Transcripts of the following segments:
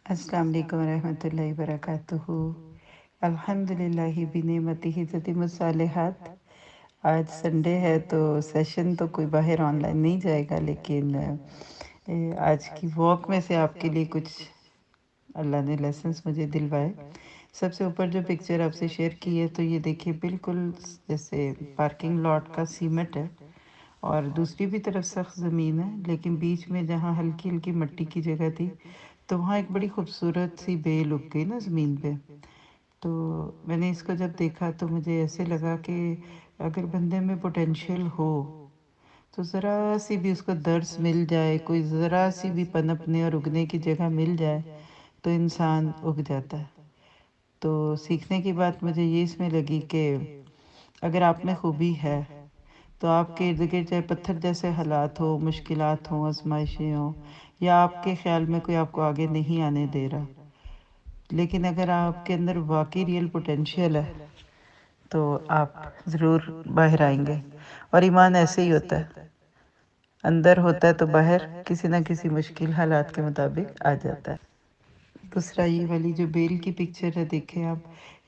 السلام علیکم ورحمۃ اللہ وبرکاتہ۔ الحمد للہ بنعمتہ تتم الصالحات۔ آج سنڈے ہے تو سیشن تو کوئی باہر آن لائن نہیں جائے گا، لیکن آج کی واک میں سے آپ کے لیے کچھ اللہ نے لیسنس مجھے دلوائے۔ سب سے اوپر جو پکچر آپ سے شیئر کی ہے تو یہ دیکھیے بالکل جیسے پارکنگ لاٹ کا سیمٹ ہے، اور دوسری بھی طرف سخت زمین ہے، لیکن بیچ میں جہاں ہلکی ہلکی مٹی کی جگہ تھی تو وہاں ایک بڑی خوبصورت سی بیل اگ گئی نا زمین پہ۔ تو میں نے اس کو جب دیکھا تو مجھے ایسے لگا کہ اگر بندے میں پوٹینشیل ہو تو ذرا سی بھی اس کو درس مل جائے، کوئی ذرا سی بھی پنپنے اور اگنے کی جگہ مل جائے تو انسان اگ جاتا ہے۔ تو سیکھنے کی بات مجھے یہ اس میں لگی کہ اگر آپ میں خوبی ہے تو آپ کے ارد گرد چاہے پتھر جیسے حالات ہو، مشکلات ہوں، آزمائشیں ہوں، یا آپ کے خیال میں کوئی آپ کو آگے نہیں آنے دے رہا، لیکن اگر آپ کے اندر واقعی ریئل پوٹینشیل ہے تو آپ ضرور باہر آئیں گے۔ اور ایمان ایسے ہی ہوتا ہے، اندر ہوتا ہے تو باہر کسی نہ کسی مشکل حالات کے مطابق آ جاتا ہے۔ دوسرا یہ والی جو بیل کی پکچر ہے، دیکھیں آپ،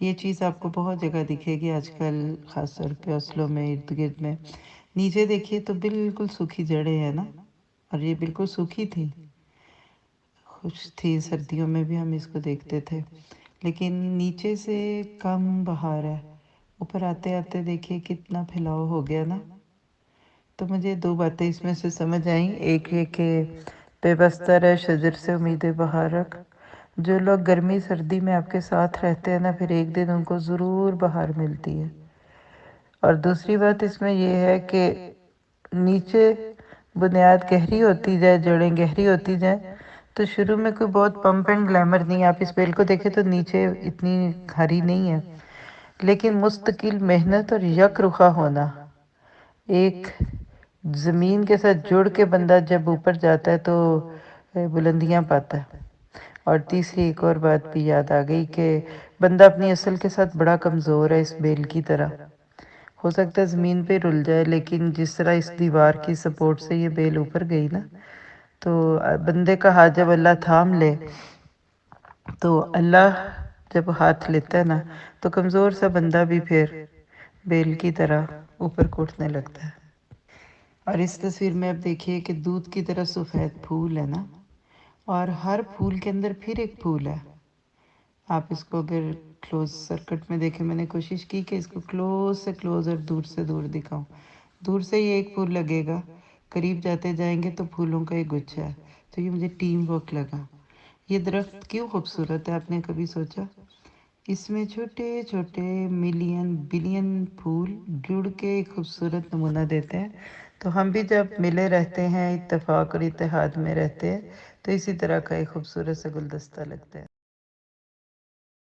یہ چیز آپ کو بہت جگہ دکھے گی آج کل، خاص طور پہ اوسلو میں، ارد گرد میں۔ نیچے دیکھیے تو بالکل سوکھی جڑیں ہیں نا، اور یہ بالکل سوکھی تھی، خوش تھی، سردیوں میں بھی ہم اس کو دیکھتے تھے، لیکن نیچے سے کم بہار ہے، اوپر آتے آتے دیکھیے کتنا پھیلاؤ ہو گیا نا۔ تو مجھے دو باتیں اس میں سے سمجھ آئیں، ایک یہ کہ پیوستہ ہے شجر سے امید بہارک، جو لوگ گرمی سردی میں آپ کے ساتھ رہتے ہیں نا، پھر ایک دن ان کو ضرور بہار ملتی ہے۔ اور دوسری بات اس میں یہ ہے کہ نیچے بنیاد گہری ہوتی جائے، جڑیں گہری ہوتی جائیں، تو شروع میں کوئی بہت پمپ اینڈ گلیمر نہیں ہے، آپ اس بیل کو دیکھیں تو نیچے اتنی ہری نہیں ہے، لیکن مستقل محنت اور یک رخا ہونا، ایک زمین کے ساتھ جڑ کے بندہ جب اوپر جاتا ہے تو بلندیاں پاتا ہے۔ اور تیسری ایک اور بات بھی یاد آ گئی کہ بندہ اپنی اصل کے ساتھ بڑا کمزور ہے، اس بیل کی طرح ہو سکتا ہے زمین پہ رل جائے، لیکن جس طرح اس دیوار کی سپورٹ سے یہ بیل اوپر گئی نا، تو بندے کا ہاتھ جب اللہ تھام لے تو اللہ جب ہاتھ لیتا ہے نا تو کمزور سا بندہ بھی پھر بیل کی طرح اوپر کو اٹھنے لگتا ہے۔ اور اس تصویر میں آپ دیکھیے کہ دودھ کی طرح سفید پھول ہے نا، اور ہر پھول کے اندر پھر ایک پھول ہے۔ آپ اس کو اگر کلوز سرکٹ میں دیکھیں، میں نے کوشش کی کہ اس کو کلوز سے کلوز اور دور سے دور دکھاؤں۔ دور سے یہ ایک پھول لگے گا، قریب جاتے جائیں گے تو پھولوں کا ایک گچھا ہے، تو یہ مجھے ٹیم ورک لگا۔ یہ درخت کیوں خوبصورت ہے، آپ نے کبھی سوچا؟ اس میں چھوٹے چھوٹے ملین بلین پھول جڑ کے ایک خوبصورت نمونہ دیتے ہیں۔ تو ہم بھی جب ملے رہتے ہیں، اتفاق اور اتحاد میں رہتے ہیں، تو اسی طرح کا ایک خوبصورت سا گلدستہ لگتا ہے۔